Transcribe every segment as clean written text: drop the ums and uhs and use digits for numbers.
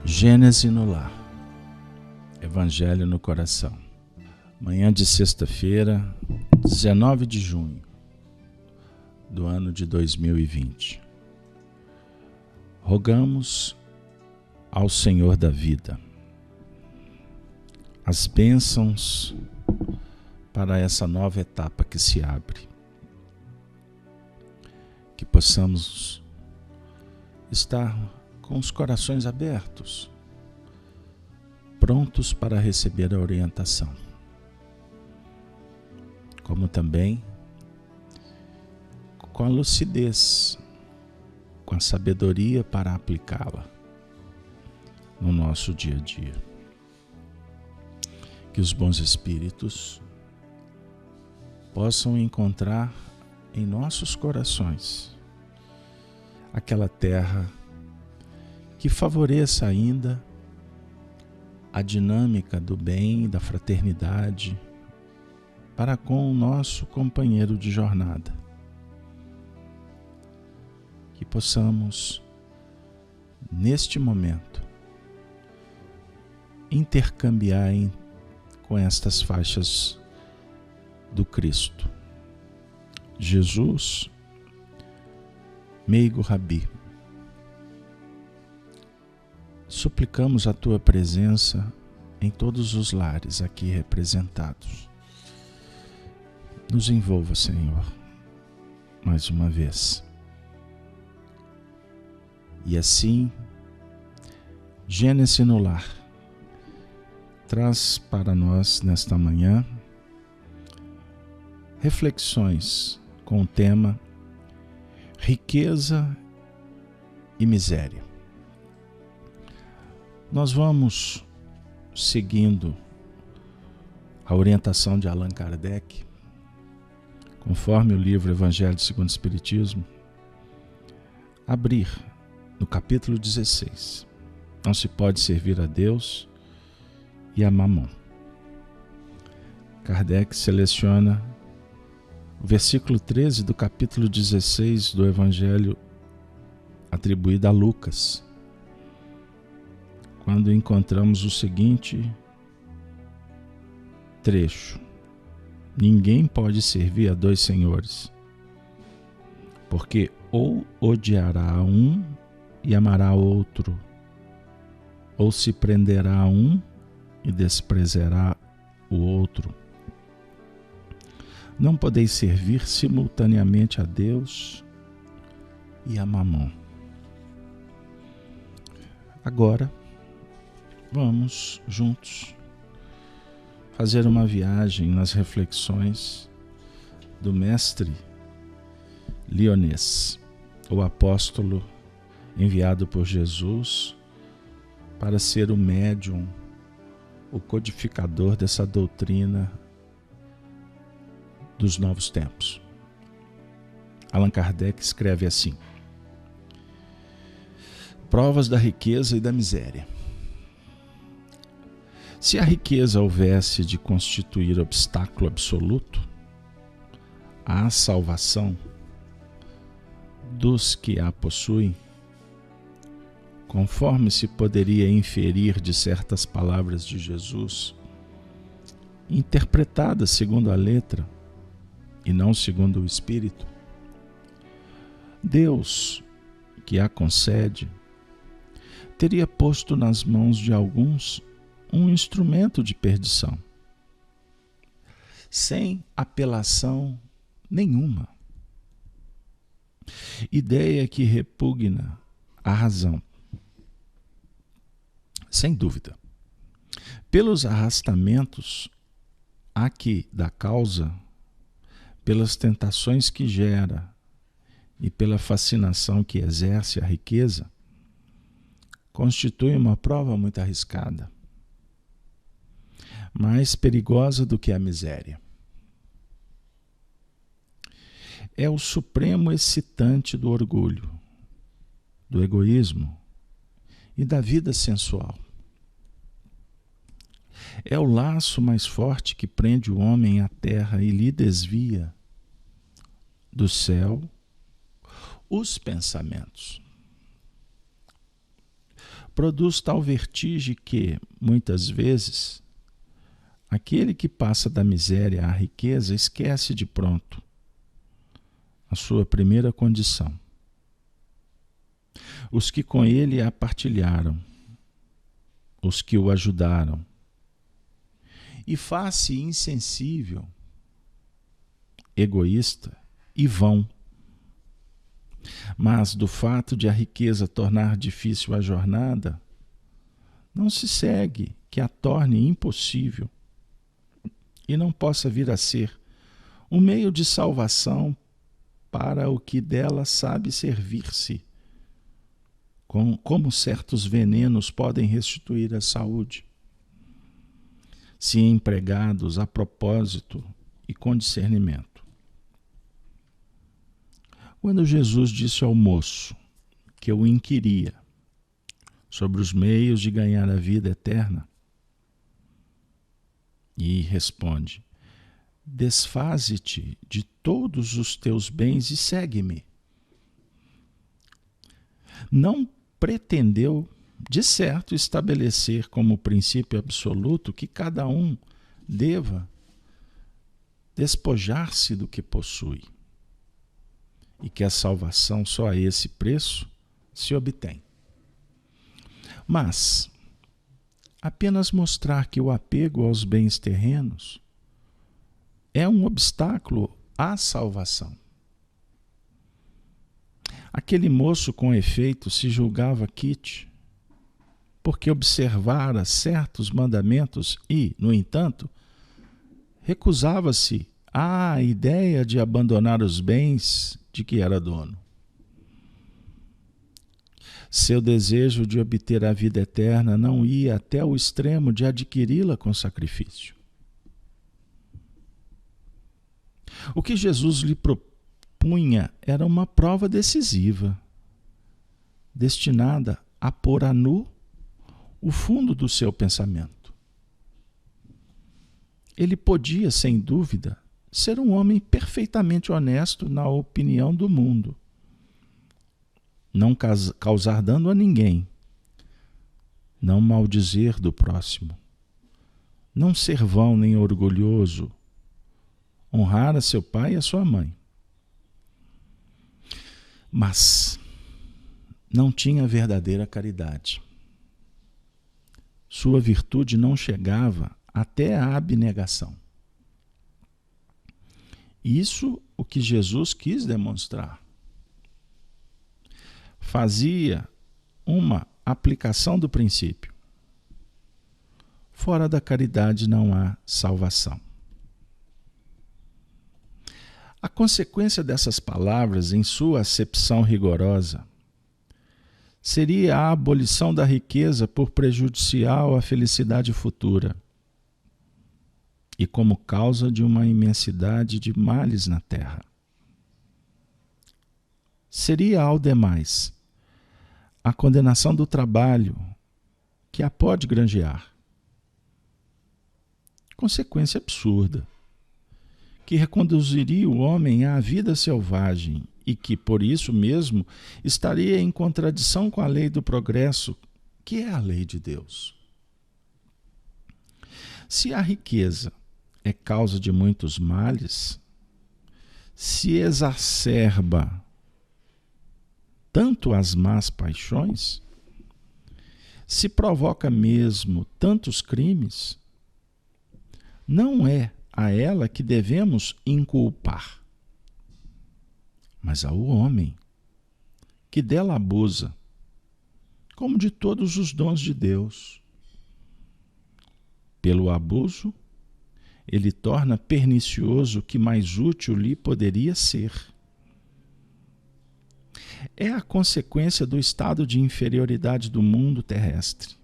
Gênese no lar, Evangelho no coração. Manhã de sexta-feira, 19 de junho do ano de 2020. Rogamos ao Senhor da vida as bênçãos para essa nova etapa que se abre. Que possamos estar com os corações abertos, prontos para receber a orientação, como também com a lucidez, com a sabedoria para aplicá-la no nosso dia a dia. Que os bons espíritos possam encontrar em nossos corações aquela terra que favoreça ainda a dinâmica do bem e da fraternidade para com o nosso companheiro de jornada. Que possamos, neste momento, intercambiar com estas faixas do Cristo. Jesus, meigo Rabi, suplicamos a Tua presença em todos os lares aqui representados. Nos envolva, Senhor, mais uma vez. E assim, Gênese no lar traz para nós nesta manhã reflexões com o tema riqueza e miséria. Nós vamos seguindo a orientação de Allan Kardec, conforme o livro Evangelho segundo o Espiritismo, abrir no capítulo 16. Não se pode servir a Deus e a Mamon. Kardec seleciona o versículo 13 do capítulo 16 do Evangelho atribuído a Lucas, quando encontramos o seguinte trecho: ninguém pode servir a dois senhores, porque ou odiará a um e amará outro, ou se prenderá a um e desprezará o outro. Não podeis servir simultaneamente a Deus e a Mamon. Agora, vamos juntos fazer uma viagem nas reflexões do mestre Lyonês, o apóstolo enviado por Jesus para ser o médium, o codificador dessa doutrina dos novos tempos. Allan Kardec escreve assim: provas da riqueza e da miséria. Se a riqueza houvesse de constituir obstáculo absoluto à salvação dos que a possuem, conforme se poderia inferir de certas palavras de Jesus, interpretadas segundo a letra e não segundo o Espírito, Deus, que a concede, teria posto nas mãos de alguns um instrumento de perdição, sem apelação nenhuma. Ideia que repugna à razão, sem dúvida. Pelos arrastamentos a que dá causa, pelas tentações que gera e pela fascinação que exerce a riqueza, constitui uma prova muito arriscada, mais perigosa do que a miséria. É o supremo excitante do orgulho, do egoísmo e da vida sensual. É o laço mais forte que prende o homem à terra e lhe desvia do céu os pensamentos. produz tal vertigem que, muitas vezes, aquele que passa da miséria à riqueza esquece de pronto a sua primeira condição. Os que com ele a partilharam, os que o ajudaram, e faz-se insensível, egoísta e vão. Mas do fato de a riqueza tornar difícil a jornada, não se segue que a torne impossível e não possa vir a ser um meio de salvação para o que dela sabe servir-se, como certos venenos podem restituir a saúde, se empregados a propósito e com discernimento. Quando Jesus disse ao moço que o inquiria sobre os meios de ganhar a vida eterna, e responde: desfaze-te de todos os teus bens e segue-me. Não pretendeu, de certo, estabelecer como princípio absoluto que cada um deva despojar-se do que possui e que a salvação só a esse preço se obtém. Mas apenas mostrar que o apego aos bens terrenos é um obstáculo à salvação. Aquele moço, com efeito, se julgava quite, porque observara certos mandamentos e, no entanto, recusava-se à ideia de abandonar os bens de que era dono. Seu desejo de obter a vida eterna não ia até o extremo de adquiri-la com sacrifício. O que Jesus lhe propunha era uma prova decisiva, destinada a pôr a nu o fundo do seu pensamento. Ele podia, sem dúvida, ser um homem perfeitamente honesto na opinião do mundo, não causar dano a ninguém, não maldizer do próximo, não ser vão nem orgulhoso, honrar a seu pai e a sua mãe. Mas não tinha verdadeira caridade. Sua virtude não chegava até a abnegação. Isso o que Jesus quis demonstrar. Fazia uma aplicação do princípio: fora da caridade não há salvação. A consequência dessas palavras, em sua acepção rigorosa, seria a abolição da riqueza por prejudicial à felicidade futura e como causa de uma imensidade de males na terra. Seria, ao demais, a condenação do trabalho que a pode granjear. Consequência absurda, que reconduziria o homem à vida selvagem e que, por isso mesmo, estaria em contradição com a lei do progresso, que é a lei de Deus. Se a riqueza é causa de muitos males, se exacerba tanto as más paixões, se provoca mesmo tantos crimes, não é a ela que devemos inculpar, mas ao homem que dela abusa, como de todos os dons de Deus. Pelo abuso, ele torna pernicioso o que mais útil lhe poderia ser. É a consequência do estado de inferioridade do mundo terrestre.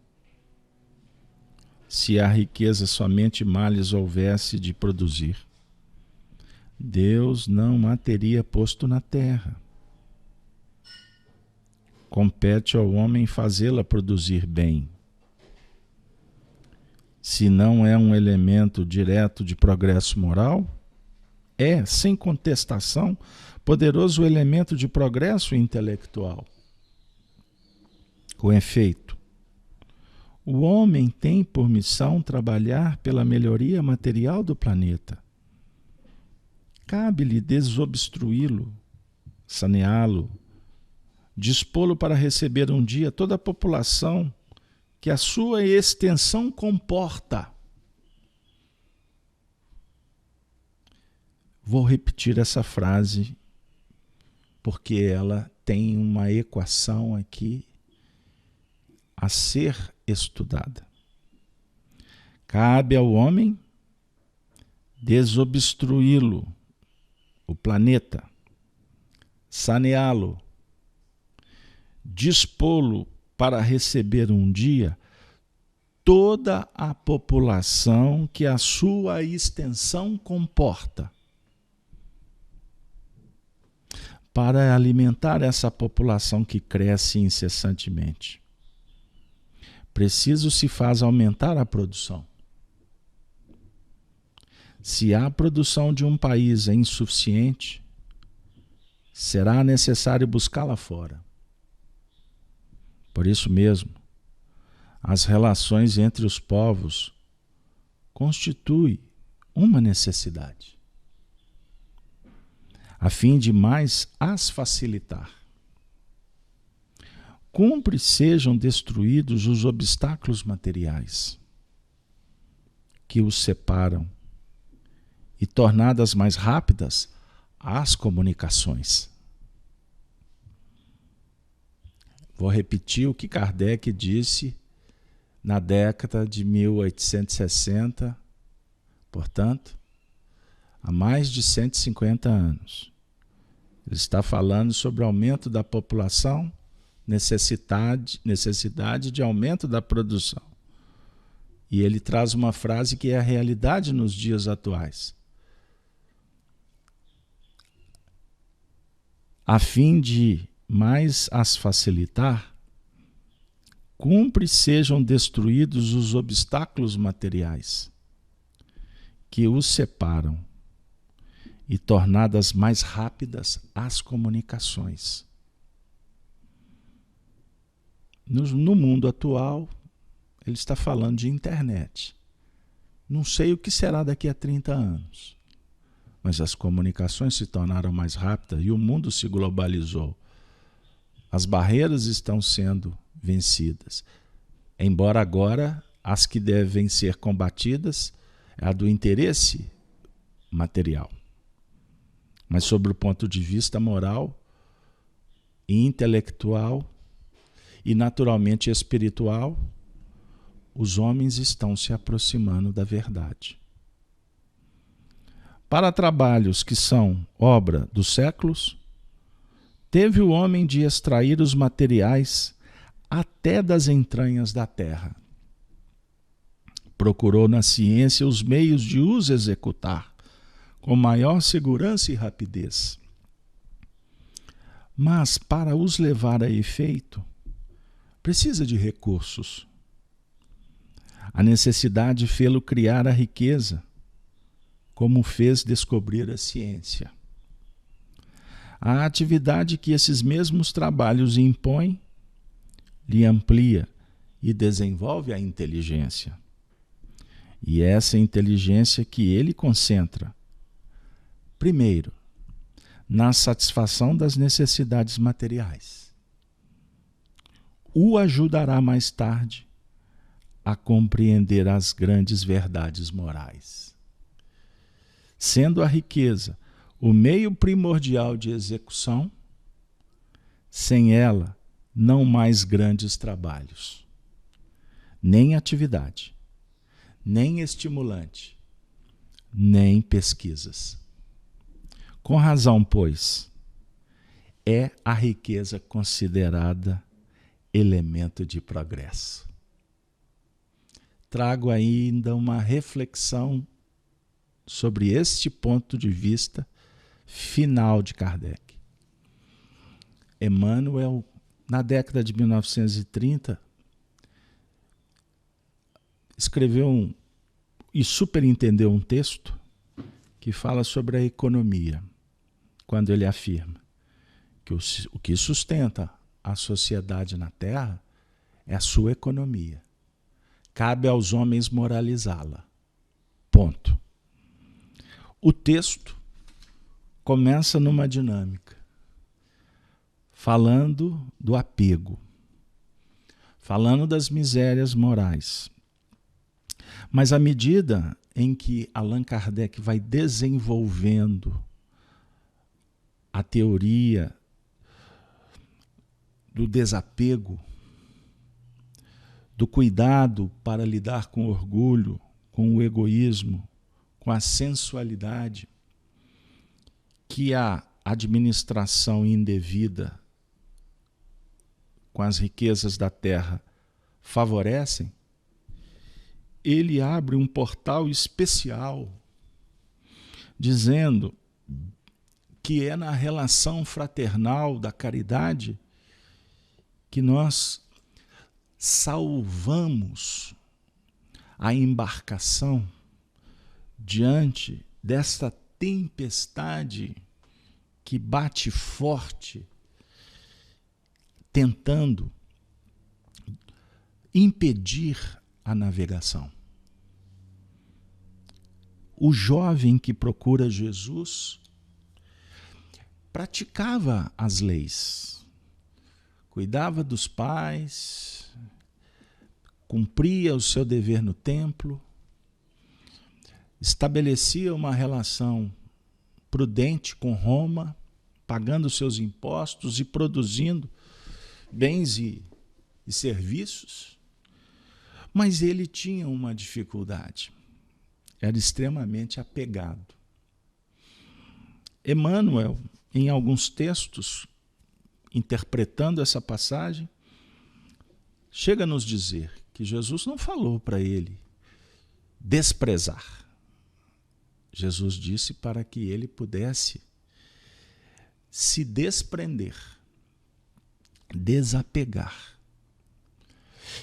Se a riqueza somente males houvesse de produzir, Deus não a teria posto na terra. Compete ao homem fazê-la produzir bem. Se não é um elemento direto de progresso moral, é, sem contestação, poderoso elemento de progresso intelectual. Com efeito, O homem tem por missão trabalhar pela melhoria material do planeta. Cabe-lhe desobstruí-lo, saneá-lo, dispô-lo para receber um dia toda a população que a sua extensão comporta. Vou repetir essa frase porque ela tem uma equação aqui a ser estudada. Cabe ao homem desobstruí-lo, o planeta, saneá-lo, dispô-lo para receber um dia toda a população que a sua extensão comporta. Para alimentar essa população que cresce incessantemente, preciso se faz aumentar a produção. Se a produção de um país é insuficiente, será necessário buscá-la fora. Por isso mesmo, as relações entre os povos constituem uma necessidade, a fim de mais as facilitar. Cumpre sejam destruídos os obstáculos materiais que os separam e tornadas mais rápidas as comunicações. Vou repetir o que Kardec disse na década de 1860, portanto, há mais de 150 anos. Ele está falando sobre o aumento da população, necessidade de aumento da produção. E ele traz uma frase que é a realidade nos dias atuais. A fim de mais as facilitar, cumpre sejam destruídos os obstáculos materiais que os separam e tornadas mais rápidas as comunicações. No mundo atual, ele está falando de internet. Não sei o que será daqui a 30 anos, mas as comunicações se tornaram mais rápidas e o mundo se globalizou. As barreiras estão sendo vencidas. Embora agora as que devem ser combatidas é a do interesse material. Mas sob o ponto de vista moral e intelectual e naturalmente espiritual, os homens estão se aproximando da verdade. Para trabalhos que são obra dos séculos, teve o homem de extrair os materiais até das entranhas da terra. Procurou na ciência os meios de os executar com maior segurança e rapidez. Mas para os levar a efeito, precisa de recursos. A necessidade fê-lo criar a riqueza, como fez descobrir a ciência. A atividade que esses mesmos trabalhos impõem lhe amplia e desenvolve a inteligência. E essa inteligência que ele concentra, primeiro, na satisfação das necessidades materiais, o ajudará mais tarde a compreender as grandes verdades morais. Sendo a riqueza o meio primordial de execução, sem ela, não mais grandes trabalhos, nem atividade, nem estimulante, nem pesquisas. Com razão, pois, é a riqueza considerada elemento de progresso. Trago ainda uma reflexão sobre este ponto de vista final de Kardec. Emmanuel, na década de 1930, escreveu e superentendeu um texto que fala sobre a economia, quando ele afirma que o que sustenta a sociedade na Terra é a sua economia. cabe aos homens moralizá-la. Ponto. O texto começa numa dinâmica, falando do apego, falando das misérias morais. Mas à medida em que Allan Kardec vai desenvolvendo a teoria do desapego, do cuidado para lidar com o orgulho, com o egoísmo, com a sensualidade, que a administração indevida com as riquezas da terra favorecem, ele abre um portal especial, dizendo que é na relação fraternal da caridade que nós salvamos a embarcação diante desta tempestade que bate forte, tentando impedir a navegação. O jovem que procura Jesus praticava as leis, cuidava dos pais, cumpria o seu dever no templo, estabelecia uma relação prudente com Roma, pagando seus impostos e produzindo bens e serviços. Mas ele tinha uma dificuldade, era extremamente apegado. Emmanuel, em alguns textos, interpretando essa passagem, chega a nos dizer que Jesus não falou para ele desprezar. Jesus disse para que ele pudesse se desprender, desapegar.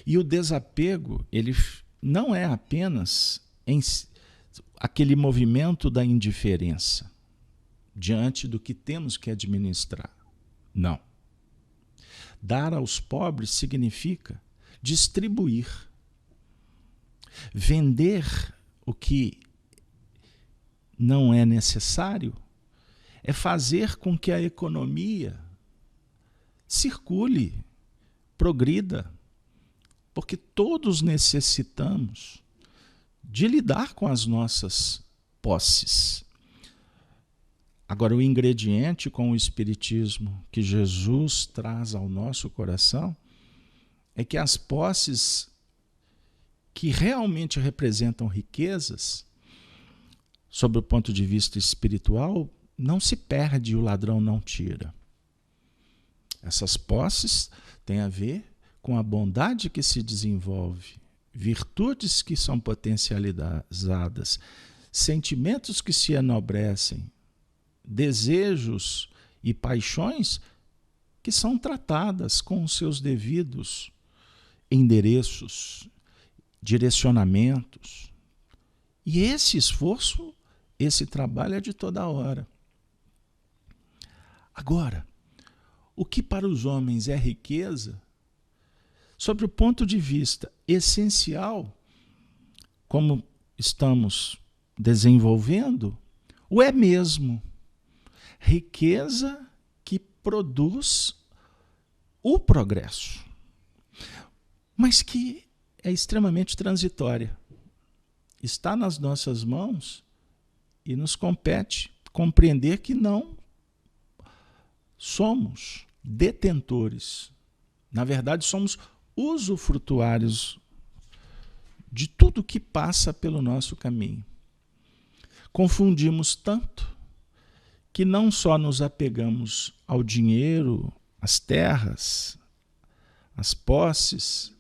E o desapego, ele não é apenas aquele movimento da indiferença diante do que temos que administrar. Não. Dar aos pobres significa distribuir. Vender o que não é necessário é fazer com que a economia circule, progrida, porque todos necessitamos de lidar com as nossas posses. Agora, o ingrediente com o Espiritismo que Jesus traz ao nosso coração é que as posses que realmente representam riquezas, sob o ponto de vista espiritual, não se perde e o ladrão não tira. Essas posses têm a ver com a bondade que se desenvolve, virtudes que são potencializadas, sentimentos que se enobrecem, desejos e paixões que são tratadas com os seus devidos endereços, direcionamentos. E esse esforço, esse trabalho é de toda hora. Agora, o que para os homens é riqueza, sobre o ponto de vista essencial, como estamos desenvolvendo, o é mesmo. Riqueza que produz o progresso, mas que é extremamente transitória. Está nas nossas mãos e nos compete compreender que não somos detentores. Na verdade, somos usufrutuários de tudo que passa pelo nosso caminho. Confundimos tanto que não só nos apegamos ao dinheiro, às terras, às posses,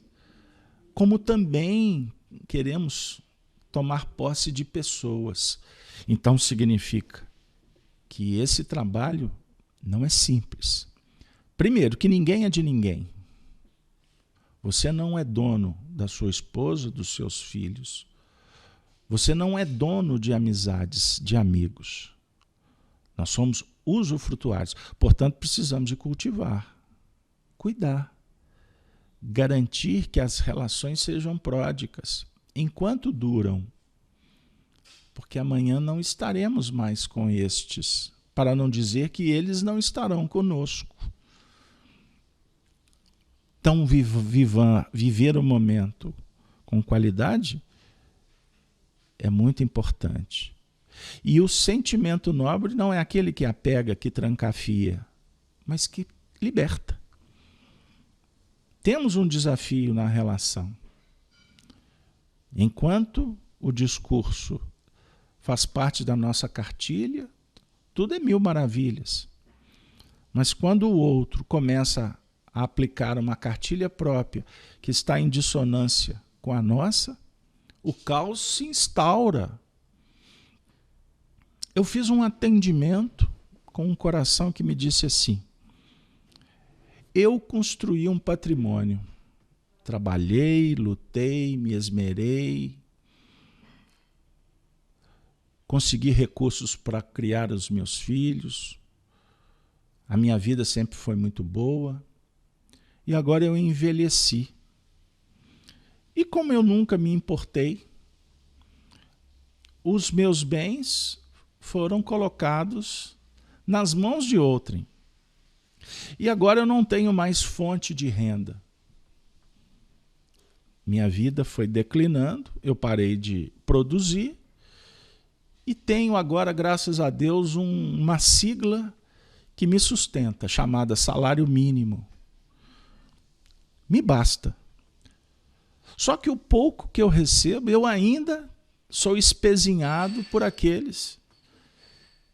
como também queremos tomar posse de pessoas. Então significa que esse trabalho não é simples. Primeiro, que ninguém é de ninguém. Você não é dono da sua esposa, dos seus filhos. Você não é dono de amizades, de amigos. Nós somos usufrutuários. Portanto, precisamos de cultivar, cuidar, garantir que as relações sejam pródicas, enquanto duram, porque amanhã não estaremos mais com estes, para não dizer que eles não estarão conosco. Então, viver o momento com qualidade é muito importante. E o sentimento nobre não é aquele que apega, que trancafia, mas que liberta. Temos um desafio na relação. Enquanto o discurso faz parte da nossa cartilha, tudo é mil maravilhas. Mas quando o outro começa a aplicar uma cartilha própria que está em dissonância com a nossa, o caos se instaura. Eu fiz um atendimento com um coração que me disse assim: eu construí um patrimônio. Trabalhei, lutei, me esmerei, consegui recursos para criar os meus filhos. A minha vida sempre foi muito boa. E agora eu envelheci. E como eu nunca me importei, os meus bens foram colocados nas mãos de outrem. E agora eu não tenho mais fonte de renda. Minha vida foi declinando, eu parei de produzir e tenho agora, graças a Deus, uma sigla que me sustenta, chamada salário mínimo. Me basta. Só que o pouco que eu recebo, eu ainda sou espezinhado por aqueles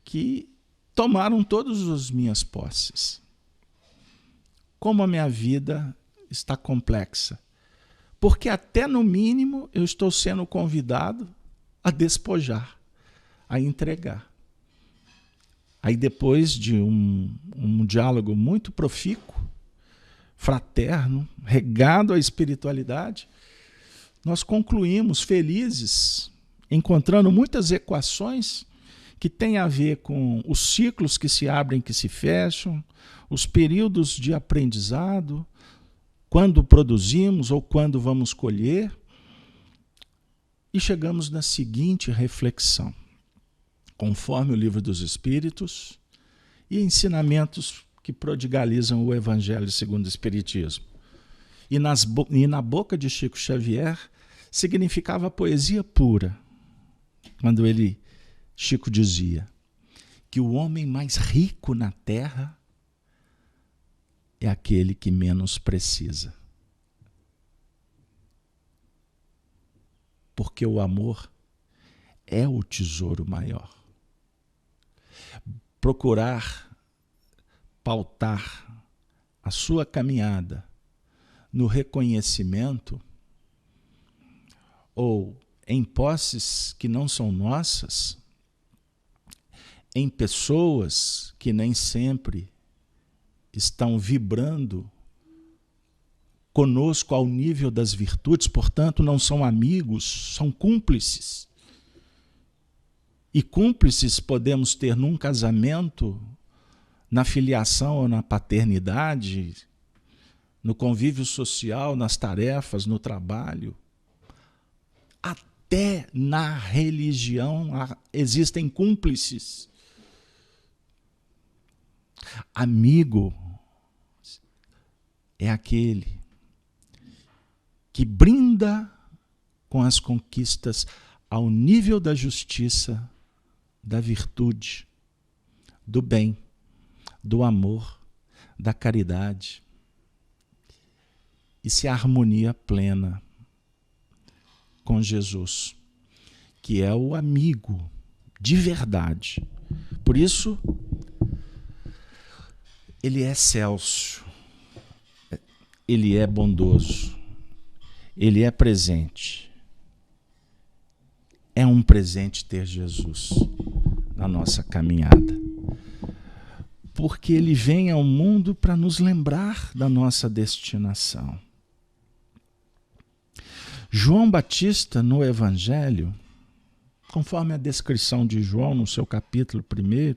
que tomaram todas as minhas posses. Como a minha vida está complexa. Porque até no mínimo eu estou sendo convidado a despojar, a entregar. Aí depois de um diálogo muito profícuo, fraterno, regado à espiritualidade, nós concluímos felizes, encontrando muitas equações que têm a ver com os ciclos que se abrem, que se fecham, os períodos de aprendizado, quando produzimos ou quando vamos colher, e chegamos na seguinte reflexão, conforme o Livro dos Espíritos e ensinamentos que prodigalizam o Evangelho segundo o Espiritismo. E na boca de Chico Xavier significava poesia pura, quando Chico dizia que o homem mais rico na terra é aquele que menos precisa. Porque o amor é o tesouro maior. Procurar pautar a sua caminhada no reconhecimento ou em posses que não são nossas, em pessoas que nem sempre estão vibrando conosco ao nível das virtudes, portanto, não são amigos, são cúmplices. E cúmplices podemos ter num casamento, na filiação ou na paternidade, no convívio social, nas tarefas, no trabalho. Até na religião existem cúmplices. Amigo é aquele que brinda com as conquistas ao nível da justiça, da virtude, do bem, do amor, da caridade. E se harmonia plena com Jesus, que é o amigo de verdade. Por isso, ele é excelso, ele é bondoso, ele é presente. É um presente ter Jesus na nossa caminhada. Porque ele vem ao mundo para nos lembrar da nossa destinação. João Batista, no Evangelho, conforme a descrição de João no seu capítulo 1,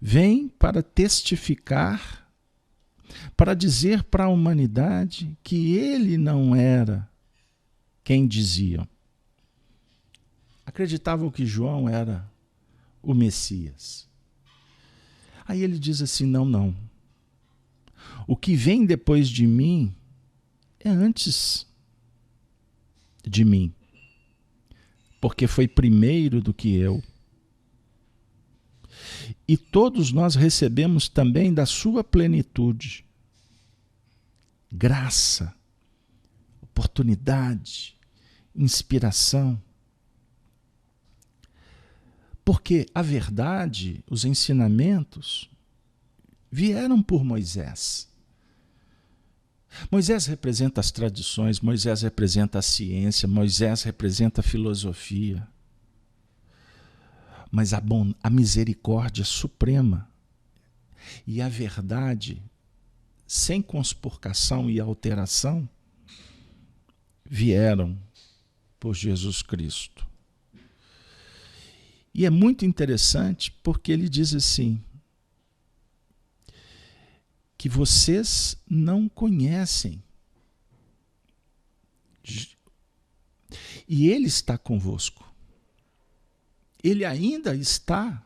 vem para testificar para dizer para a humanidade que ele não era quem diziam. Acreditavam que João era o Messias. Aí ele diz assim, não. O que vem depois de mim é antes de mim, porque foi primeiro do que eu. E todos nós recebemos também da sua plenitude graça, oportunidade, inspiração. Porque a verdade, os ensinamentos, vieram por Moisés. Moisés representa as tradições, Moisés representa a ciência, Moisés representa a filosofia. Mas a misericórdia suprema e a verdade, sem conspurcação e alteração, vieram por Jesus Cristo. E é muito interessante porque ele diz assim, que vocês não conhecem. E ele está convosco. Ele ainda está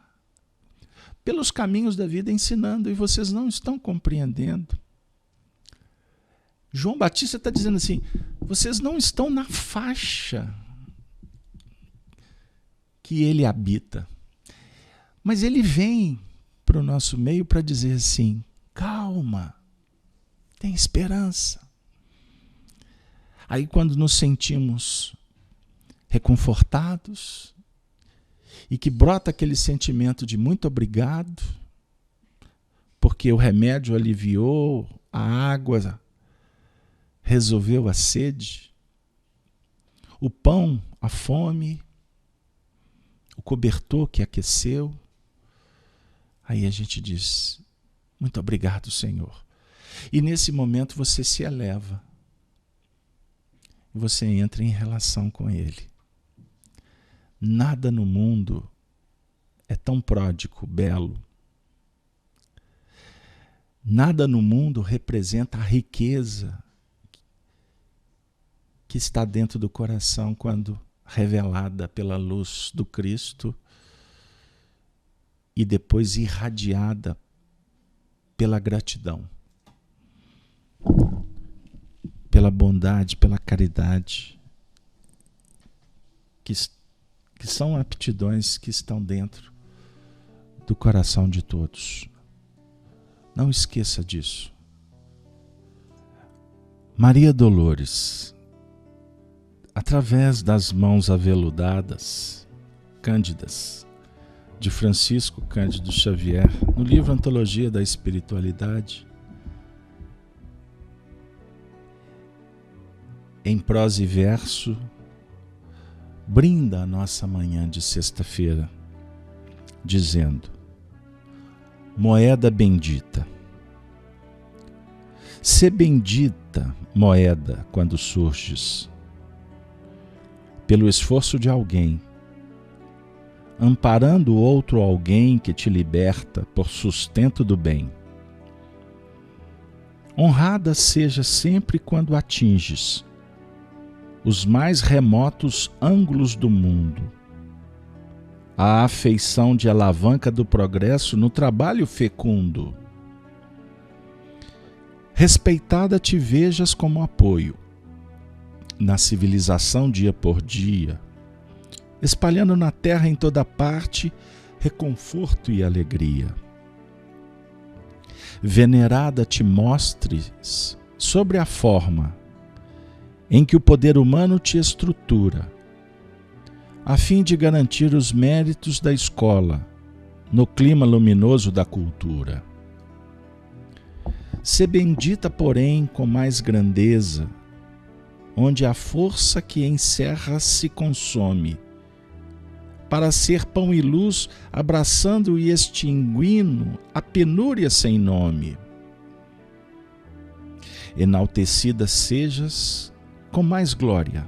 pelos caminhos da vida ensinando e vocês não estão compreendendo. João Batista está dizendo assim, vocês não estão na faixa que ele habita. Mas ele vem para o nosso meio para dizer assim, calma, tem esperança. Aí quando nos sentimos reconfortados e que brota aquele sentimento de muito obrigado, porque o remédio aliviou, a água resolveu a sede, o pão, a fome, o cobertor que aqueceu, aí a gente diz, muito obrigado, Senhor. E nesse momento você se eleva. Você entra em relação com Ele. Nada no mundo é tão pródigo, belo. Nada no mundo representa a riqueza que está dentro do coração quando revelada pela luz do Cristo e depois irradiada pela gratidão, pela bondade, pela caridade, que são aptidões que estão dentro do coração de todos. Não esqueça disso. Maria Dolores, através das mãos aveludadas, cândidas, de Francisco Cândido Xavier, no livro Antologia da Espiritualidade, em prosa e verso, brinda a nossa manhã de sexta-feira, dizendo: moeda bendita. Sê bendita, moeda, quando surges, pelo esforço de alguém, amparando outro alguém que te liberta por sustento do bem. Honrada seja sempre quando atinges os mais remotos ângulos do mundo, a afeição de alavanca do progresso no trabalho fecundo. Respeitada te vejas como apoio na civilização dia por dia, espalhando na terra em toda parte reconforto e alegria. Venerada te mostres sobre a forma em que o poder humano te estrutura, a fim de garantir os méritos da escola no clima luminoso da cultura. Sê bendita, porém, com mais grandeza, onde a força que encerra se consome, para ser pão e luz, abraçando e extinguindo a penúria sem nome. Enaltecida sejas com mais glória,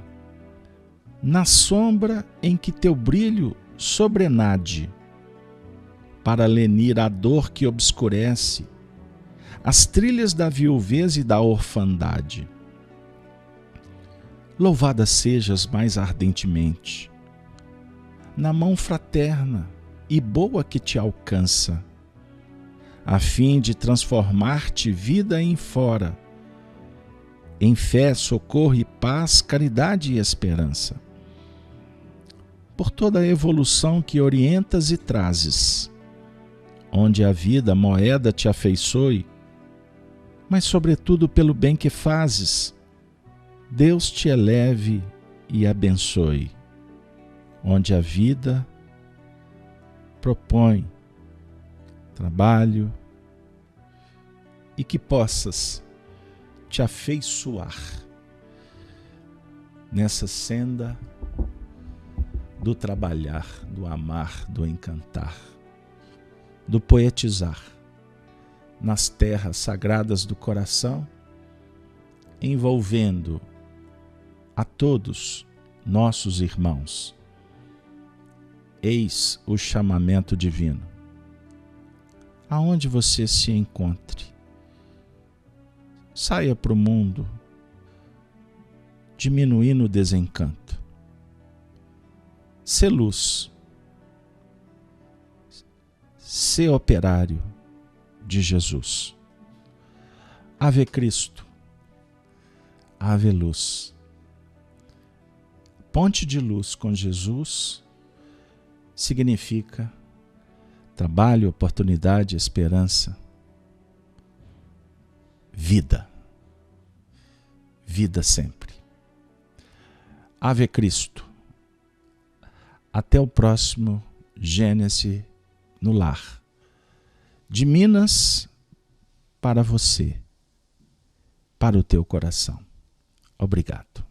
na sombra em que teu brilho sobrenade, para lenir a dor que obscurece as trilhas da viuvez e da orfandade. Louvada sejas mais ardentemente, na mão fraterna e boa que te alcança, a fim de transformar-te vida em fora, em fé, socorro e paz, caridade e esperança. Por toda a evolução que orientas e trazes, onde a vida, moeda, te afeiçoe, mas sobretudo pelo bem que fazes, Deus te eleve e abençoe, onde a vida propõe trabalho e que possas te afeiçoar nessa senda do trabalhar, do amar, do encantar, do poetizar nas terras sagradas do coração, envolvendo a todos nossos irmãos. Eis o chamamento divino. Aonde você se encontre, saia para o mundo, diminuindo o desencanto. Sê luz, sê operário de Jesus. Ave Cristo, ave luz. Ponte de luz com Jesus significa trabalho, oportunidade, esperança, vida. Vida sempre. Ave Cristo. Até o próximo Gênesis no Lar. De Minas para você, para o teu coração. Obrigado.